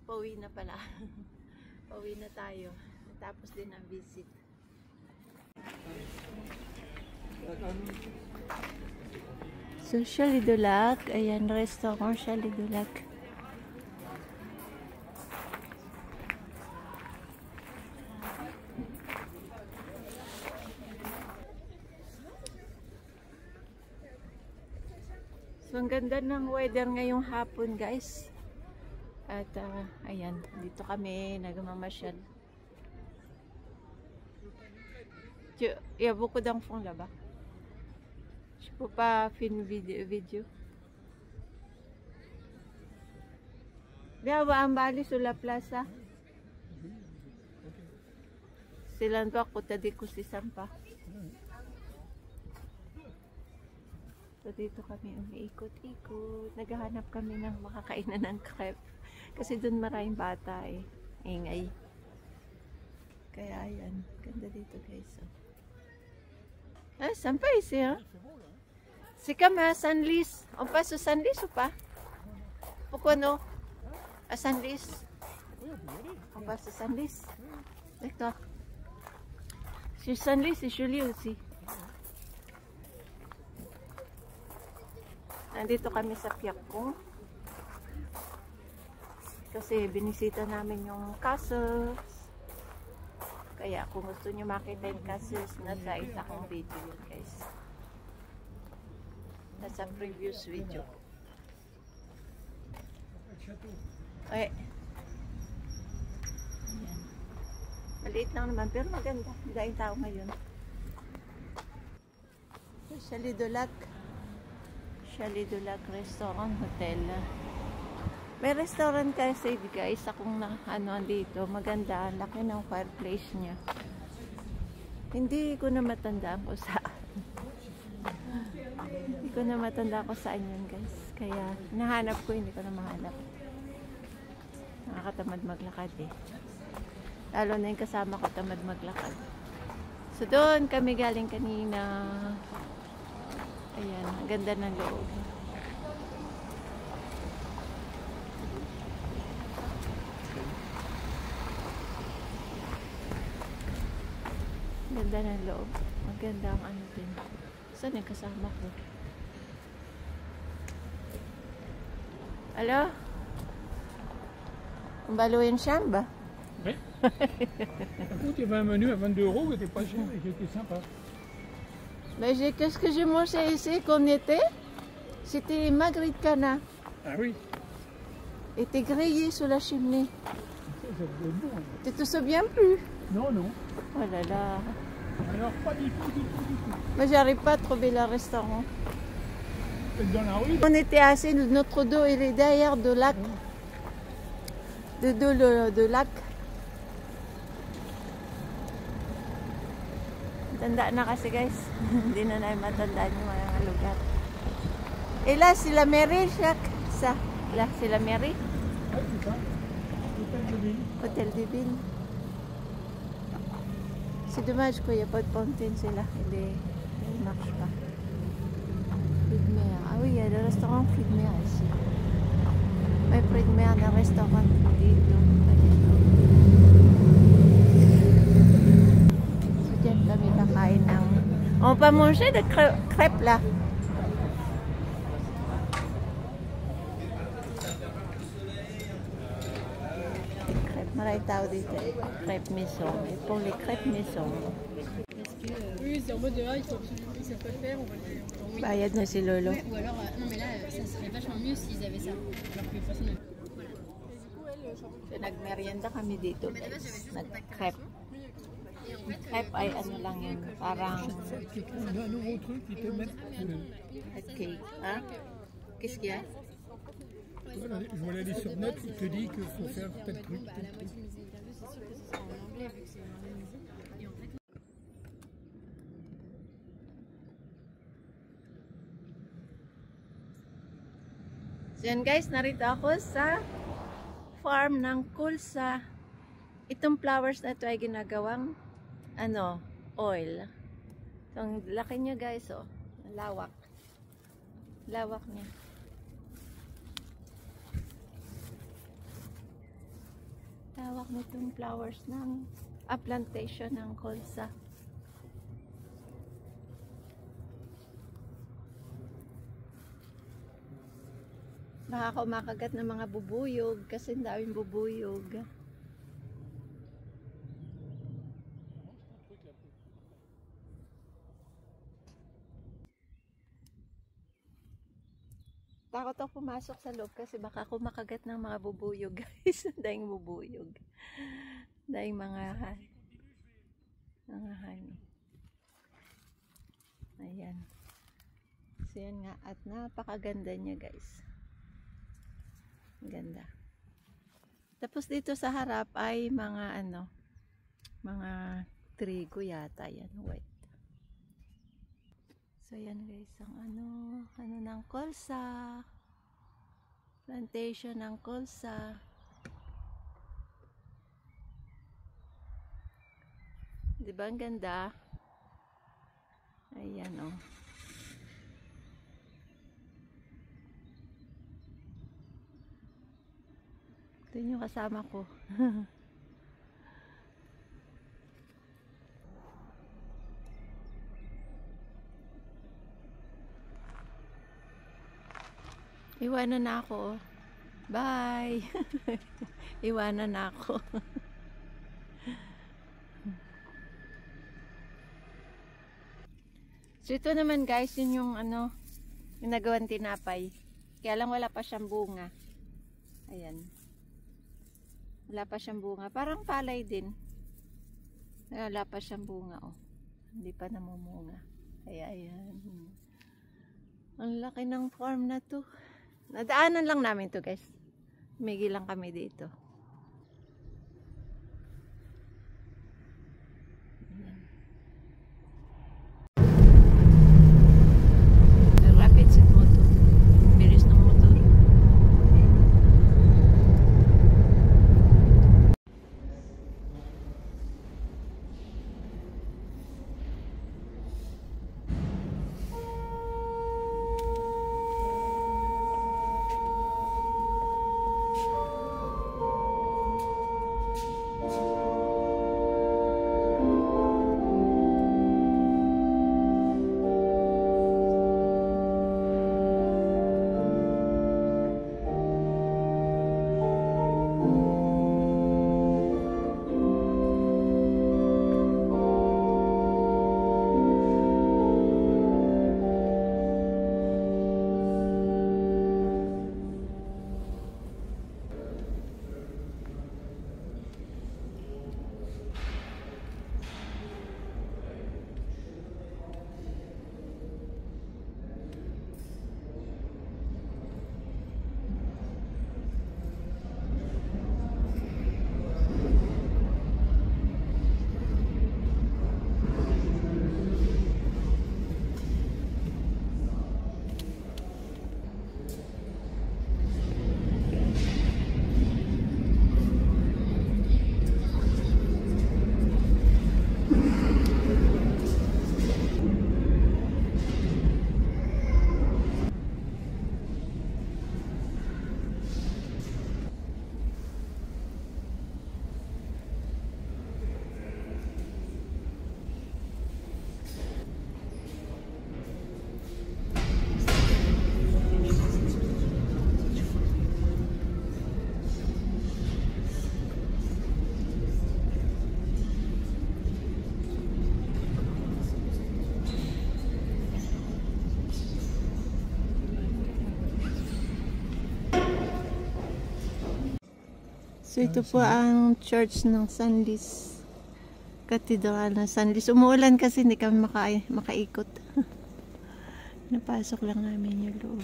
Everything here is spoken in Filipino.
Pauwi na pala. Pauwi na tayo. Tapos din ang visit. So, Chalet du Lac. Ayan, restaurant Chalet du Lac. So, ang ganda ng weather ngayong hapon, guys. At, ayan, dito kami nagmamasyal. Il y a beaucoup d'enfants là-bas. Je peux pas filmer vidéo. Viens, on va aller sur la plaza. C'est l'endroit où t'as dit que c'est sympa. So, dito kami umiikot-ikot. Naghahanap kami ng makakainan ng crepe. Kasi doon maraming bata eh. Ingay. Kaya ayan. Ganda dito guys. Ah, sympa ici, hein? C'est comme à Senlis. On passe au Senlis ou pas? Pourquoi non? À Senlis. On passe au Senlis. D'accord. Sur Senlis, c'est joli aussi. Nandito kami sa Piakpong. Kasi binisita namin yung castles. Kaya kung gusto nyo makita yung castles, nasa isa kong video yun guys. Nasa previous video. Okay. Ayan. Maliit lang naman pero maganda. Dahil tao ngayon. Chalet du Lac. Chalet du Lac Restaurant Hotel. May restaurant kasi guys, akong dito, maganda, laki ng fireplace niya. Hindi ko na matandaan kung saan. Hindi ko na matandaan kung saan yun guys. Kaya nahanap ko, hindi ko na mahanap. Nakakatamad maglakad eh. Lalo na yung kasama ko tamad maglakad. So doon kami galing kanina. Ayan, ang ganda ng loob. Ganda ng loob. Maganda ang ano din. Saan yung kasama ko? Hello? On va louer une chambre? Oui. Écoute, il y avait un menu à 22 € qui était pas cher et qui était sympa. Mais qu'est-ce que j'ai mangé ici qu'on était? C'était marguerite cana. Ah oui. Était grillé sous la cheminée. Ça devait être bon. Tu te souviens plus? Non, non. Oh là là. Alors, pas du tout, du tout, du tout. Moi, j'arrive pas à trouver le restaurant. Dans la rue. On était assis, notre dos, il est derrière de lac. De lac. Tanda na kasi guys. Hindi na namin matandaan yung mga lugar. Et là, c'est la mairie, Jacques. Ça. Là, c'est la mairie. Oui, c'est ça. Hôtel de ville. Hôtel de ville. C'est dommage qu'il n'y a pas de fontaine, c'est là. Il ne marche pas. Fruits de mer. Ah oui, il y a le restaurant Fruits de mer ici. Mais Fruits de mer, le restaurant dito. So, dyan kami kakain ng... On va manger de crêpes là. Maraming tao dito. Crêpes maison. Et pour les crêpes maison. Oui, c'est en mode de il faut absolument ils savent pas le faire, on va le faire. Bayad na si Lolo. Ouais, ou alors, non mais là, ça serait vachement mieux s'ils avaient ça. Alors que personne n'a. So, nagmerienda kami dito guys. Nag-crepe. Crepe ay ano lang yun. Parang On a un nouveau truc qui te met. cake. Hein? Qu'est-ce qu'il y a? Voilà, je vois aller sur net, il te dit qu'il faut faire tel truc, tel truc. So yan guys, narito ako sa farm ng kulsa. Itong flowers na ito ay ginagawang oil. So, ang laki niya guys, oh. Lawak. Lawak niya. Tawag nitong flowers ng plantation ng kolsa. Baka kumakagat ng mga bubuyog kasi daming bubuyog. Takot ako pumasok sa loob kasi baka kumakagat ng mga bubuyog, guys. Daing bubuyog. Daing mga honey. Ayan. So yan nga, at napakaganda niya, guys. Ganda. Tapos dito sa harap ay mga mga trigo yata yan, white. So yan guys, ang ano ng kolsa. Plantation ng kolsa. Diba ang ganda? Ayan oh. Ito yung kasama ko. Iwanan na ako. Bye! Iwanan na ako. So ito naman guys, yun yung yung nagawang tinapay. Kaya lang wala pa siyang bunga. Ayan. Wala pa siyang bunga. Parang palay din. Wala pa siyang bunga oh. Hindi pa namumunga. Kaya ayan. Ang laki ng farm na to. Nadaanan lang namin to guys. Migi lang kami dito. Rapid sa motor. Bilis ng motor. So ito po ang church ng San Luis. Cathedral ng San Luis. Umuulan kasi hindi kami makaikot. Napasok lang namin yung loob.